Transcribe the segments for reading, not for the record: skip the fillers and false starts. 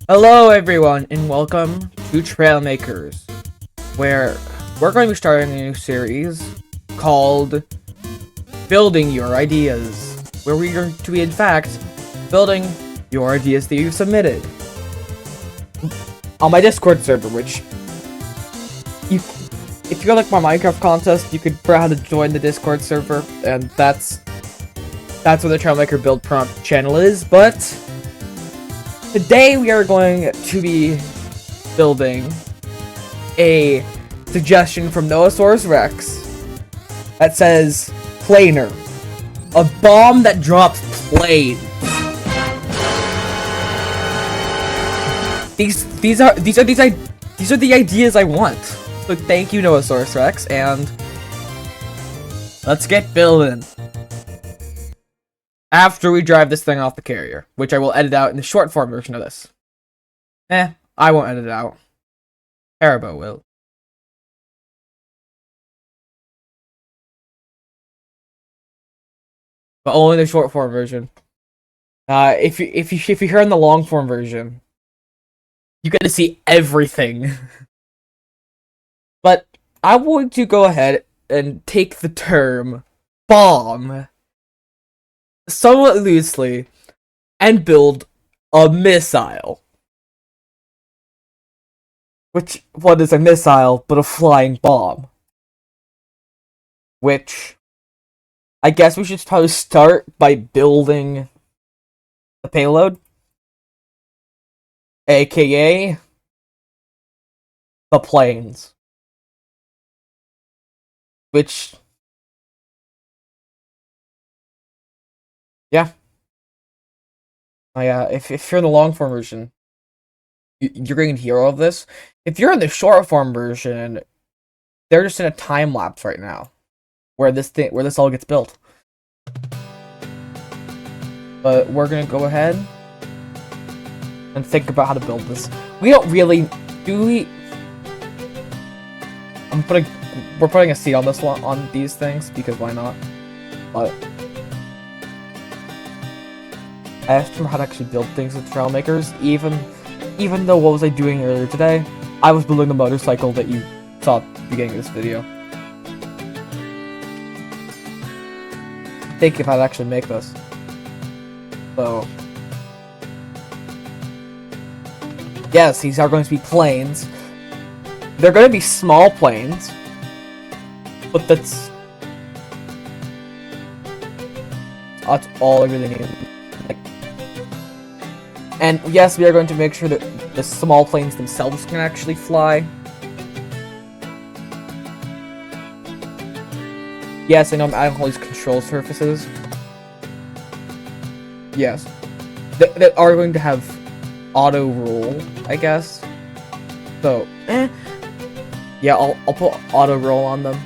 Hello everyone and welcome to Trailmakers, where we're going to be starting a new series called Building Your Ideas, where we are going to be in fact building your ideas that you've submitted on my Discord server, which if you like my Minecraft contest, you could figure out how to join the Discord server, and that's where the Trailmaker build prompt channel is. But today we are going to be building a suggestion from Noahsaurus Rex that says Planer, a bomb that drops planes. These are the ideas I want. So thank you, Noahsaurus Rex, and let's get building. After we drive this thing off the carrier, which I will edit out in the short form version of this. I won't edit it out. Haribo will. But only the short form version. If you hear in the long form version, you get to see everything. But I want to go ahead and take the term bomb somewhat loosely and build a missile. Which, what is a missile but a flying bomb? Which, I guess we should probably start by building the payload, aka the planes. Which, yeah. If you're in the long form version, you're going to hear all of this. If you're in the short form version, they're just in a time lapse right now, where this all gets built. But we're gonna go ahead and think about how to build this. We don't really do we. We're putting a seed on this one, on these things, because why not? But I asked him how to actually build things with Trailmakers, even though what was I doing earlier today? I was building the motorcycle that you saw at the beginning of this video. Think if I'd actually make this. So yes, these are going to be planes. They're going to be small planes, but that's all I really need. And yes, we are going to make sure that the small planes themselves can actually fly. Yes, I know I'm adding all these control surfaces. Yes. That are going to have auto roll, I guess. So, yeah, I'll put auto roll on them.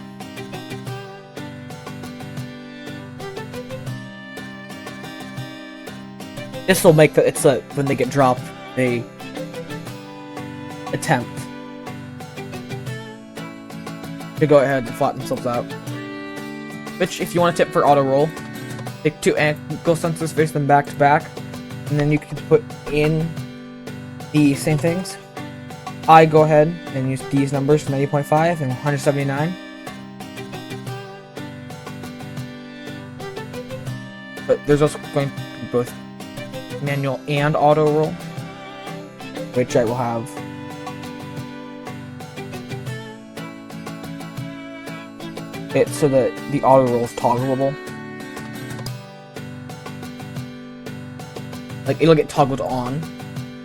This will make when they get dropped, they attempt to go ahead and flatten themselves out. Which, if you want a tip for auto roll, take 2 ankle sensors, face them back to back, and then you can put in the same things. I go ahead and use these numbers, 90.5 and 179. But there's also going to be both manual and auto roll, which I will have it so that the auto roll is toggleable. Like, it'll get toggled on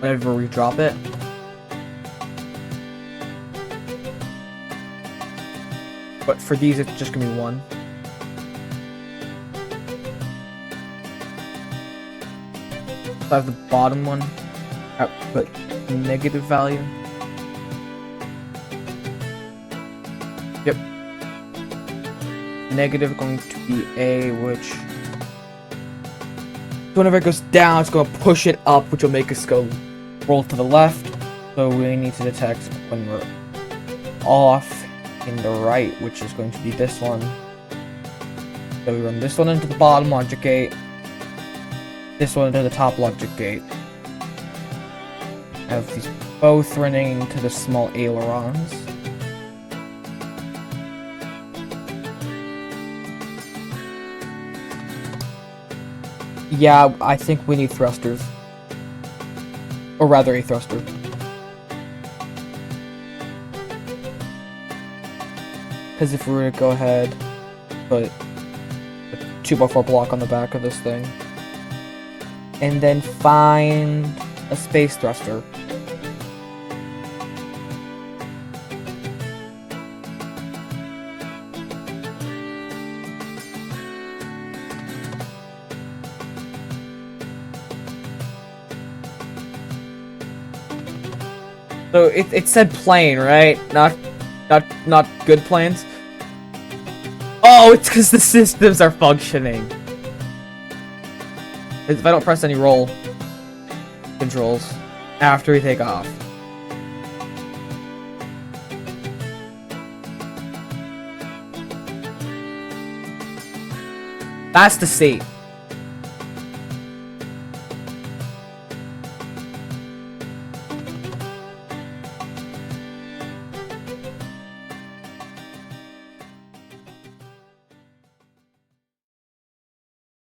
whenever we drop it. But for these, it's just gonna be 1. So I have the bottom one output negative value. Yep. Negative going to be A, which whenever it goes down, it's going to push it up, which will make us go roll to the left. So we need to detect when we're off in the right, which is going to be this one. So we run this one into the bottom logic gate, this one into the top logic gate. Have these both running into the small ailerons. Yeah, I think we need thrusters. Or rather, a thruster. Because if we were to go ahead, put a 2x4 block on the back of this thing, and then find a space thruster. So it said plane, right? Not good planes. Oh, it's because the systems are functioning. If I don't press any roll controls after we take off. That's the seat.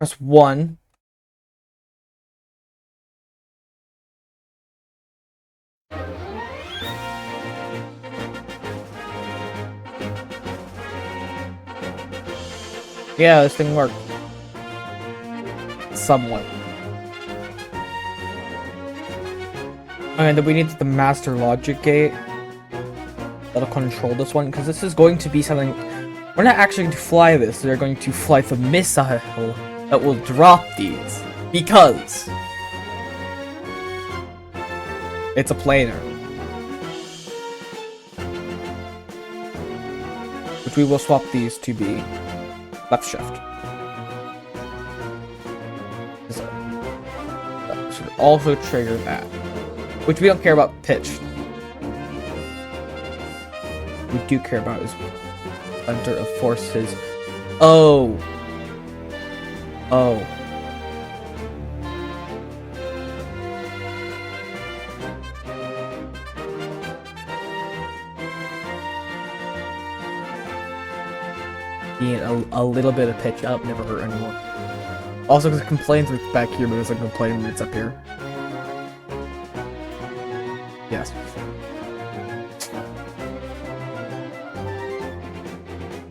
Press 1. Yeah, this thing worked. Somewhat. And then we need the master logic gate that'll control this one, because this is going to be something. We're not actually going to fly this, they're going to fly the missile that will drop these. Because it's a planer. Which we will swap these to be left shift. That should also trigger that. Which we don't care about pitch. We do care about is center of forces. Oh. Oh. Being a little bit of pitch up never hurt anyone. Also, because it complains when it's back here, but it doesn't complain when it's up here. Yes.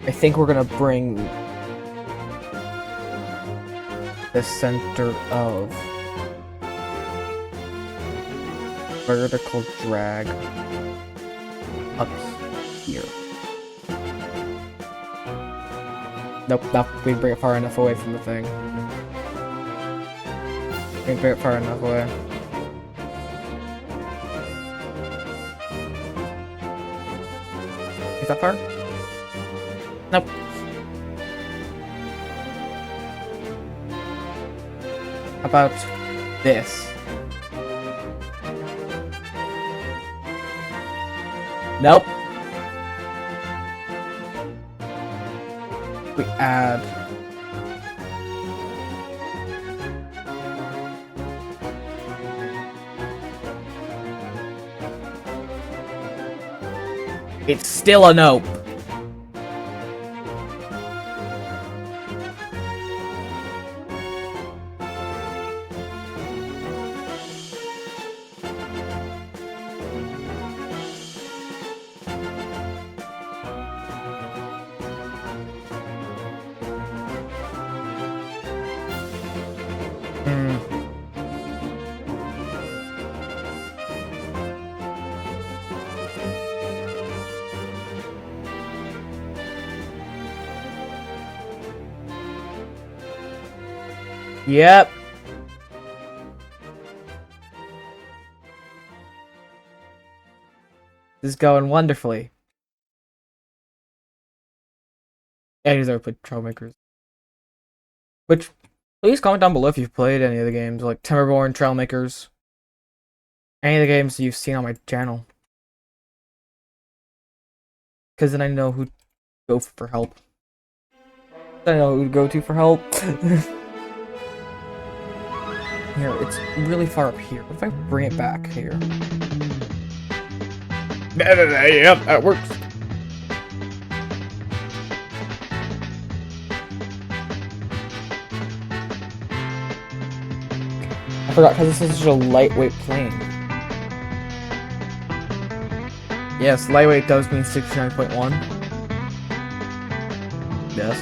I think we're gonna bring the center of vertical drag up here. Nope, we bring it far enough away from the thing. We bring it far enough away. Is that far? Nope. How about this? Nope. We add it's still a nope. Yep. This is going wonderfully. Yeah, he's ever played Trailmakers. Which, please comment down below if you've played any of the games, like Timberborn, Trailmakers. Any of the games you've seen on my channel. Because then I know who to go for help. I know who to go to for help. Here, it's really far up here. What if I bring it back here? Yep, that works. I forgot because this is such a lightweight plane. Yes, lightweight does mean 69.1. Yes.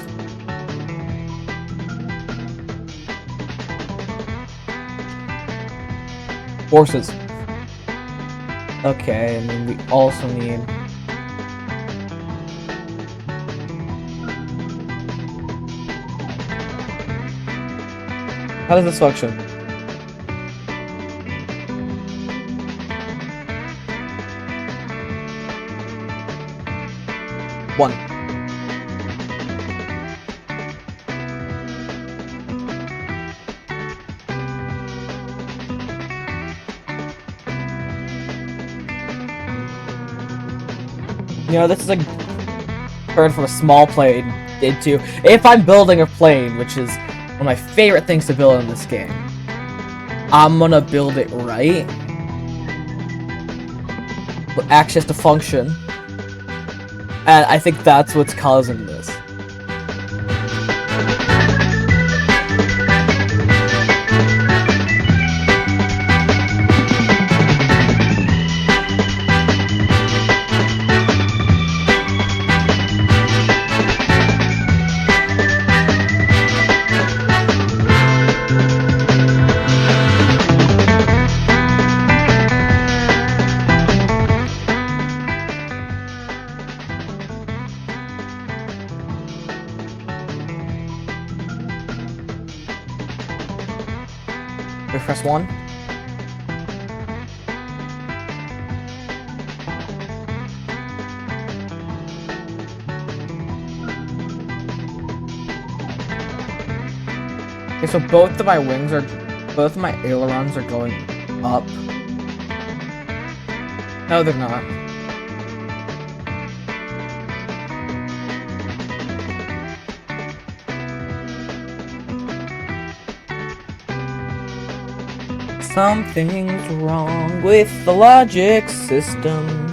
Forces. Okay, and then we also need... How does this function? One. You know, this is like turn from a small plane into, if I'm building a plane, which is one of my favorite things to build in this game, I'm gonna build it right. With access to function. And I think that's what's causing this. Press 1. Okay, so both of my ailerons are going up. No, they're not. Something's wrong with the logic system.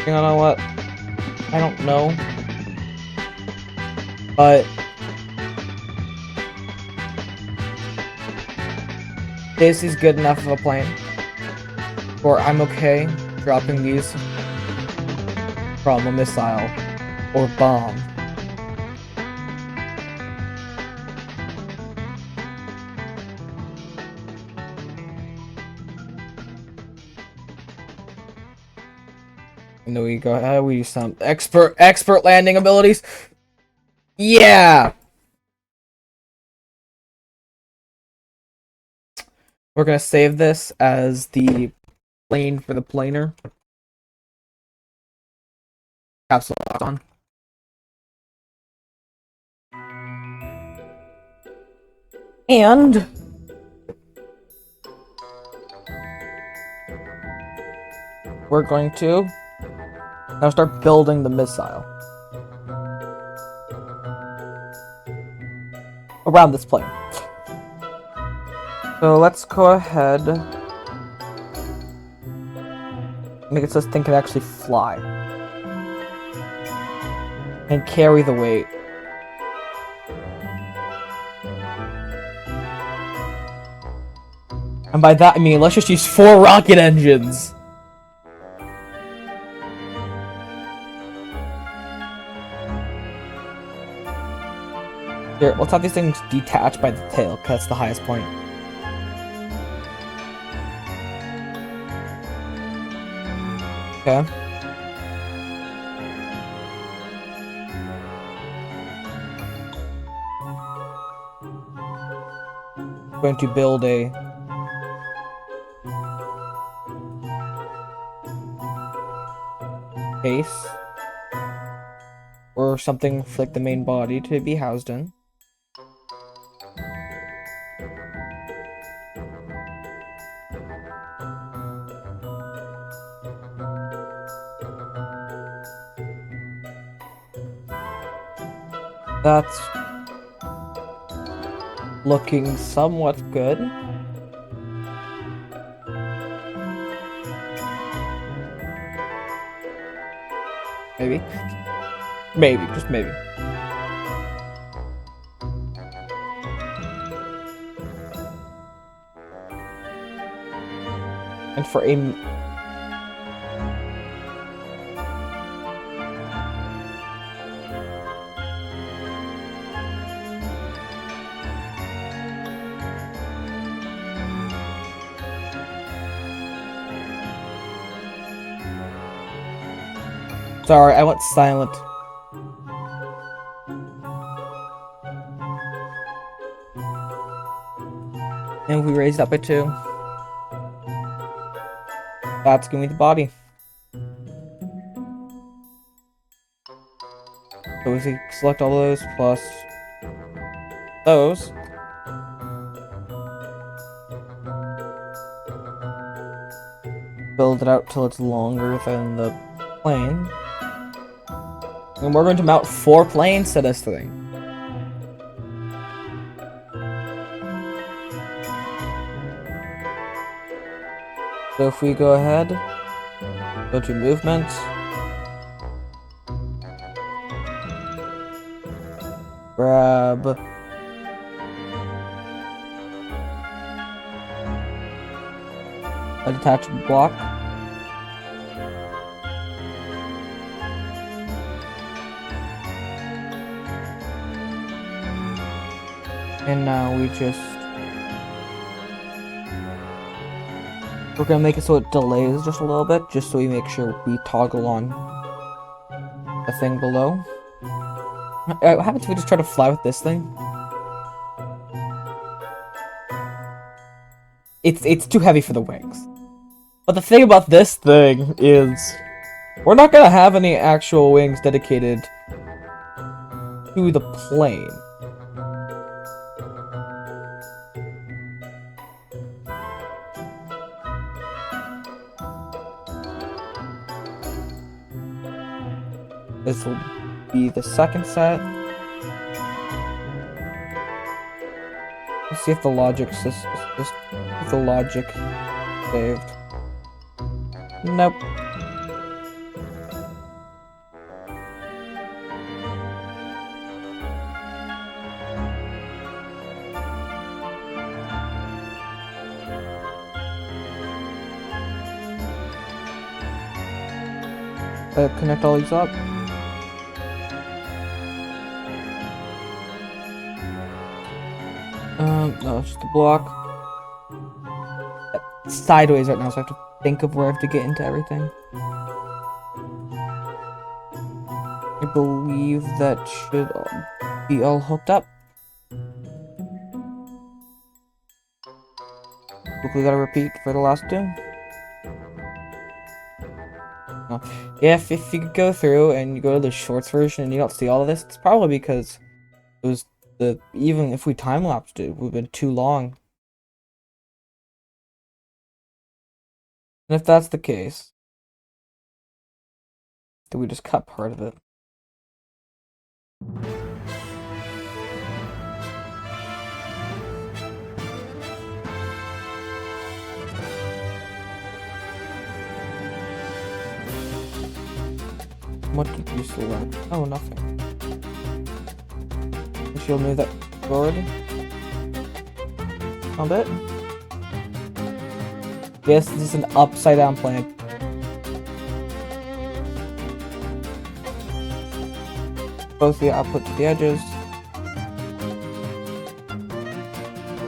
You know what? I don't know. But this is good enough of a plane. Or I'm okay dropping these from a missile or bomb. And then we go, we use some expert landing abilities. Yeah! We're gonna save this as the plane for the planer. Capsule locked on. And we're going to now start building the missile around this plane. So let's go ahead, make it so this thing can actually fly and carry the weight. And by that I mean let's just use 4 rocket engines. Here, let's have these things detached by the tail, because that's the highest point. Okay. I'm going to build a base or for something for, like, the main body to be housed in. That's looking somewhat good. Maybe. Maybe, just maybe. And for a... Sorry, I went silent. And we raised up by 2. That's gonna be the body. So if we select all those plus those, build it out till it's longer than the plane. And we're going to mount 4 planes to this thing. So if we go ahead, go to movement, grab a detachable block, and now we're gonna make it so it delays just a little bit, just so we make sure we toggle on the thing below. What happens if we just try to fly with this thing? It's too heavy for the wings. But the thing about this thing is, we're not gonna have any actual wings dedicated to the plane. This will be the second set. Let's see if the logic saved. Nope. Connect all these up. No, it's just a block. It's sideways right now, so I have to think of where I have to get into everything. I believe that should be all hooked up. Quickly gotta repeat for the last 2. No. Yeah, if you go through and you go to the shorts version and you don't see all of this, it's probably because it was even if we time-lapsed it, it would have been too long. And if that's the case, then we just cut part of it. What did you select? Oh, nothing. She'll move that forward a bit. Yes, this is an upside down plane. Both the output to the edges.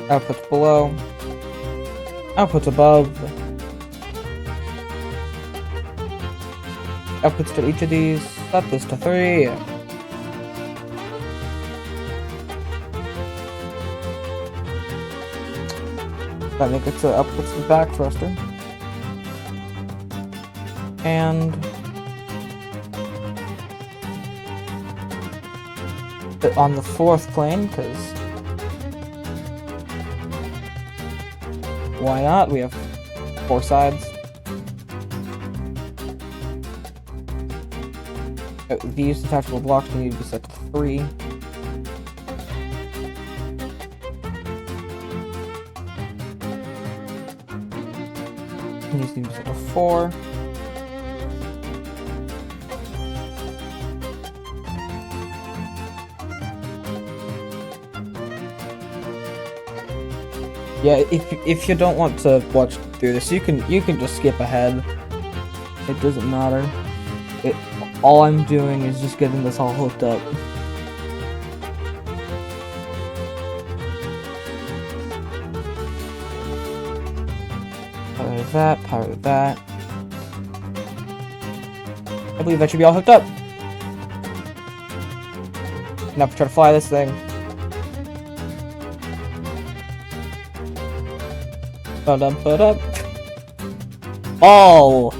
Outputs below. Outputs above. Outputs to each of these. Set this to 3. That makes it to outputs to the back thruster. And it on the 4th plane, because why not? We have 4 sides. These detachable blocks need to be set to 3. These need to be set to 4. Yeah, if you don't want to watch through this, you can just skip ahead. It doesn't matter. All I'm doing is just getting this all hooked up. Power that. I believe that should be all hooked up. Now try to fly this thing. Ba-dum-ba-dum. Oh!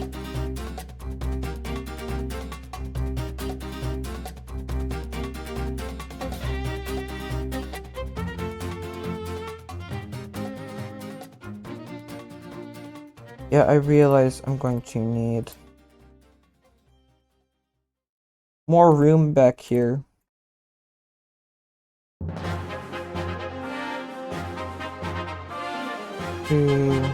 Yeah, I realize I'm going to need more room back here. To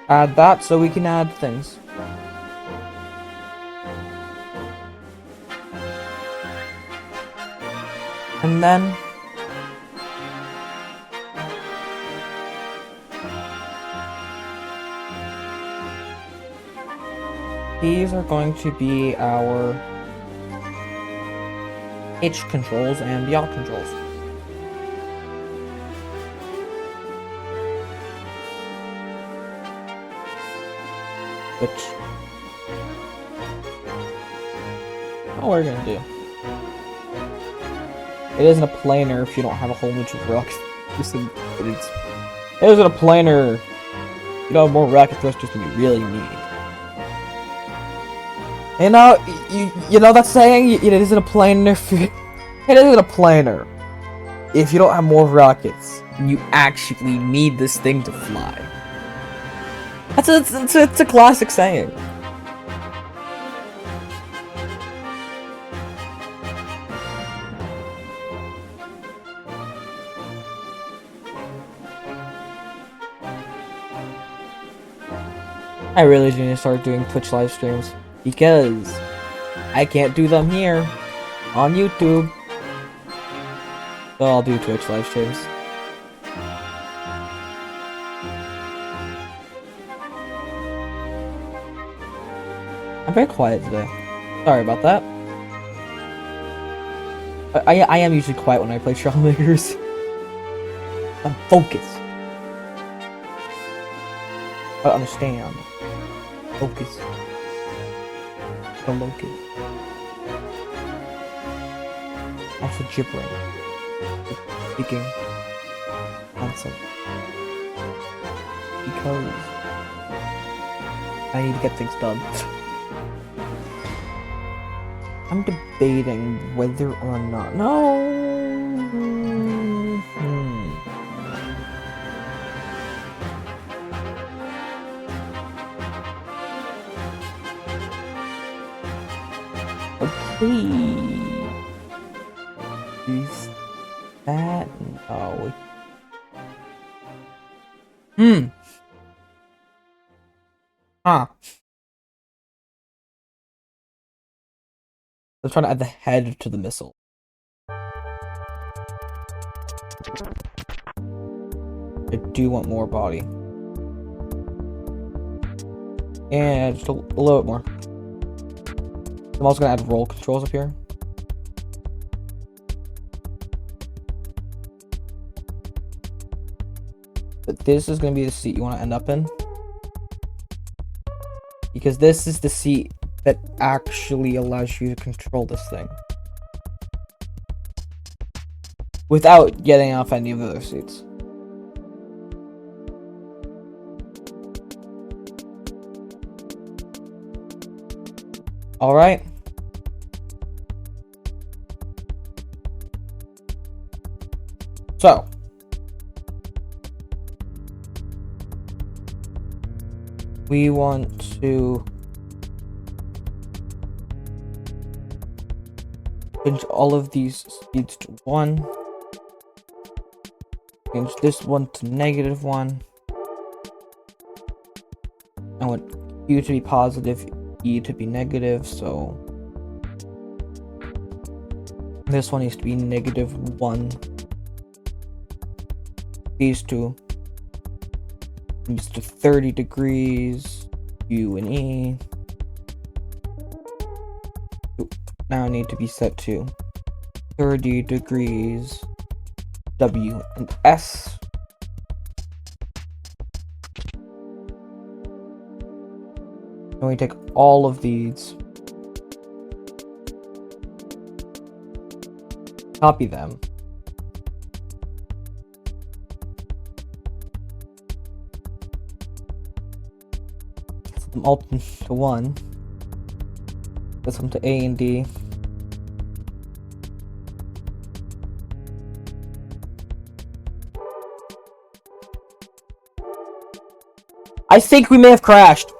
add that so we can add things. And then these are going to be our hitch controls and yaw controls. Which what we're gonna do. It isn't a planer if you don't have a whole bunch of rocks. It isn't a planer. You don't have more rocket thrusters than you really need. You know that saying. It isn't a planer. It isn't a planer if you don't have more rockets. You actually need this thing to fly. It's a classic saying. I really do need to start doing Twitch live streams because I can't do them here on YouTube. So I'll do Twitch live streams. I'm very quiet today. Sorry about that. I am usually quiet when I play Trailmakers. I'm focused. I understand. Focus. Focus. Also gibbering. Speaking nonsense. Because I need to get things done. I'm debating whether or not. No. Okay. Is that no? Huh. I'm trying to add the head to the missile. I do want more body. And just a little bit more. I'm also gonna add roll controls up here. But this is gonna be the seat you want to end up in. Because this is the seat that actually allows you to control this thing. Without getting off any of the other seats. Alright. So. We want to change all of these speeds to 1. Change this one to -1. I want Q to be positive, E to be negative, so this one needs to be -1. These two needs to 30 degrees, U and E. Now need to be set to 30 degrees, W and S. And we take all of these, copy them, set them all to 1, this one to A and D. I think we may have crashed.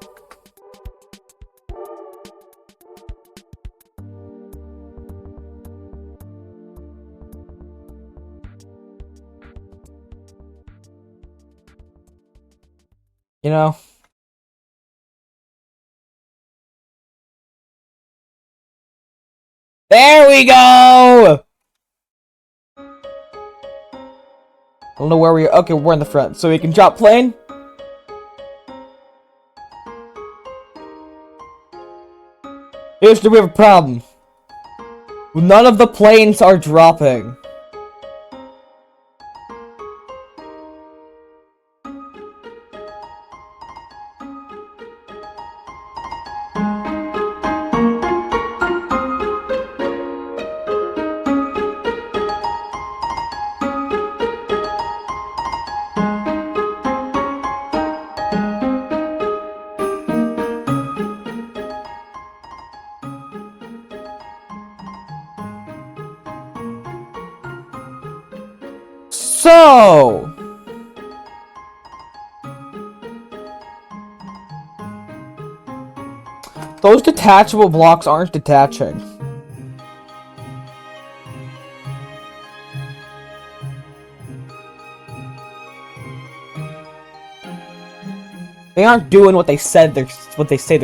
You know, there we go. I don't know where we are. Okay, we're in the front, so we can drop plane. Houston, we have a problem. None of the planes are dropping. So, those detachable blocks aren't detaching. They aren't doing what they say they're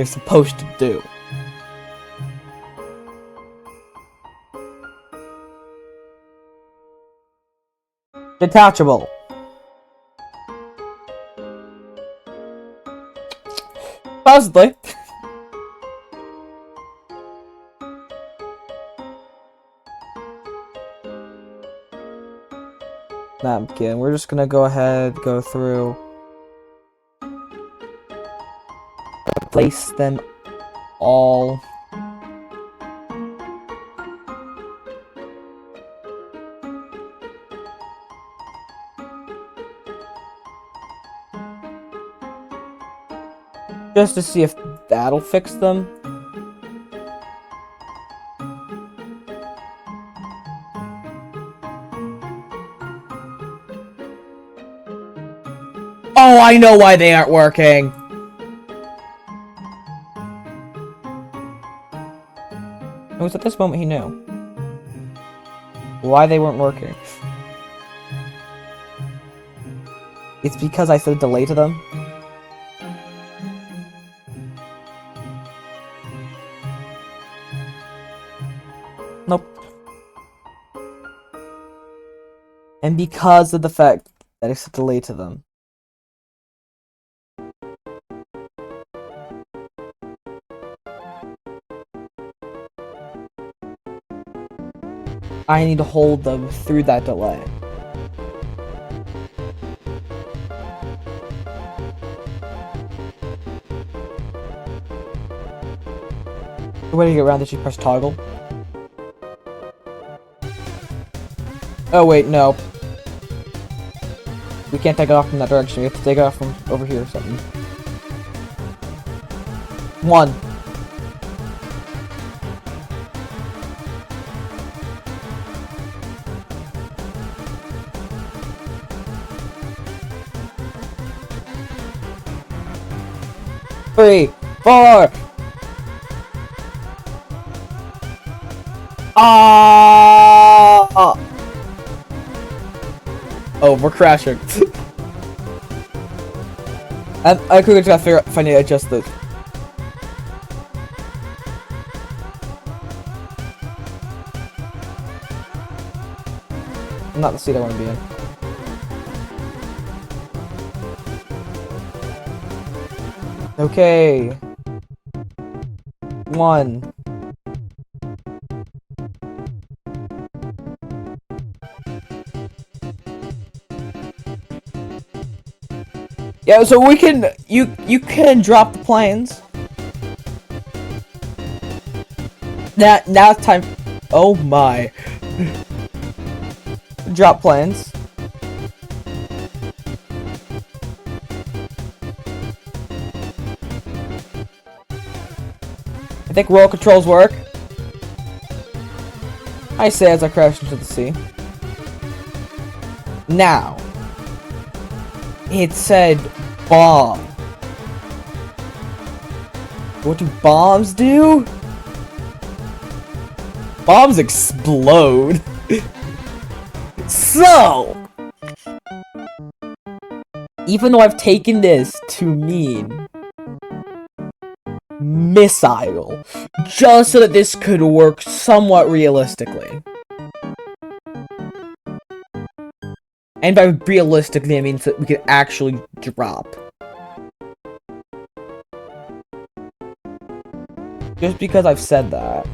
supposed to do. Detachable. Possibly. Napkin. We're just gonna go ahead, go through, place them all. Just to see if that'll fix them. Oh, I know why they aren't working. It was at this moment he knew why they weren't working. It's because I said delay to them. Nope. And because of the fact that I said delay to them. I need to hold them through that delay. The way to get around this, you press toggle. Oh wait, no. We can't take it off from that direction. We have to take it off from over here or something. 1. 3, 4. Ah! Oh, we're crashing. I could just figure out if I need to adjust this. Not the seat I want to be in. Okay. 1. Yeah, so we can you can drop the planes. Now it's time. Oh my. Drop planes. I think roll controls work. I say as I crash into the sea. Now, it said bomb. What do bombs do? Bombs explode. So, even though I've taken this to mean missile, just so that this could work somewhat realistically. And by realistically, I mean that we could actually drop. Just because I've said that.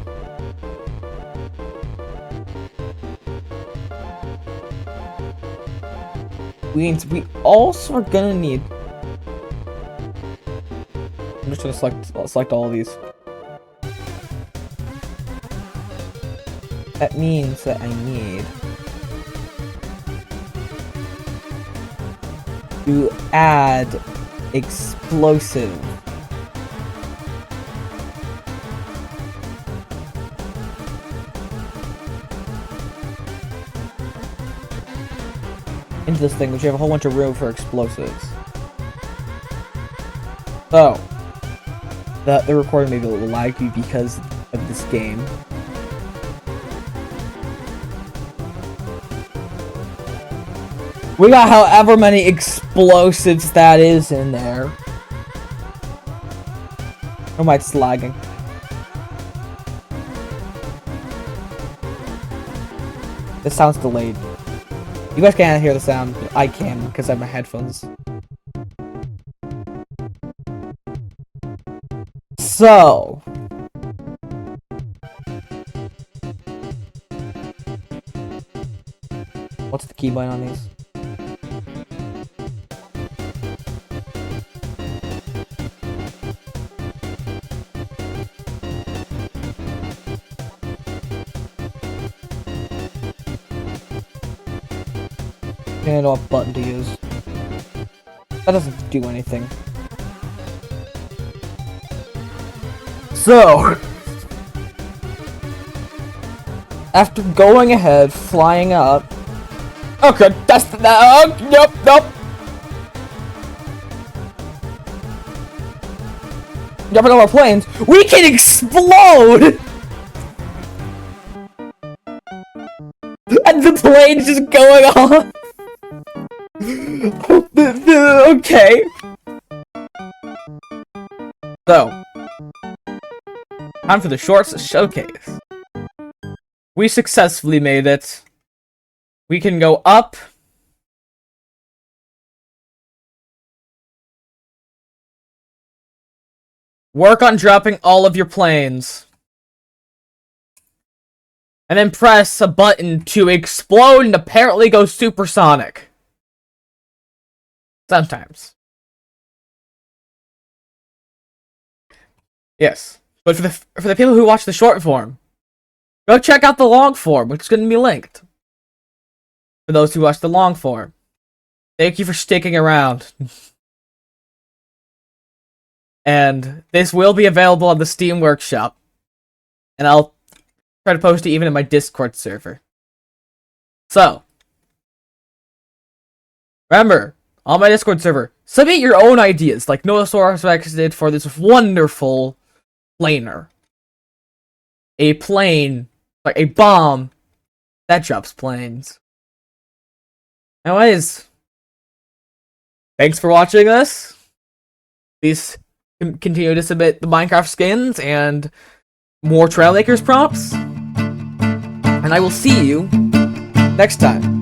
Means we also are gonna need. I'm just gonna select all of these. That means that I need to add explosive. Into this thing, which you have a whole bunch of room for explosives. So, the recording may be a little laggy because of this game. We got however many explosives that is in there. Oh my, it's lagging. This sounds delayed. You guys can't hear the sound, but I can because I have my headphones. So, what's the keybind on these? I don't know what button to use. That doesn't do anything. So, after going ahead, flying up. Okay, that's the. Nope. Jumping over planes, we can explode! And the plane's just going on. Okay. So, time for the shorts showcase. We successfully made it. We can go up. Work on dropping all of your planes. And then press a button to explode and apparently go supersonic. Sometimes. Yes. But for the people who watch the short form, go check out the long form, which is going to be linked. For those who watch the long form. Thank you for sticking around. And this will be available on the Steam Workshop. And I'll try to post it even in my Discord server. So, remember, on my Discord server. Submit your own ideas, like Nosaurus Rex did for this wonderful planer. A plane, like a bomb that drops planes. Anyways, thanks for watching this. Please continue to submit the Minecraft skins and more Trailmakers prompts. And I will see you next time.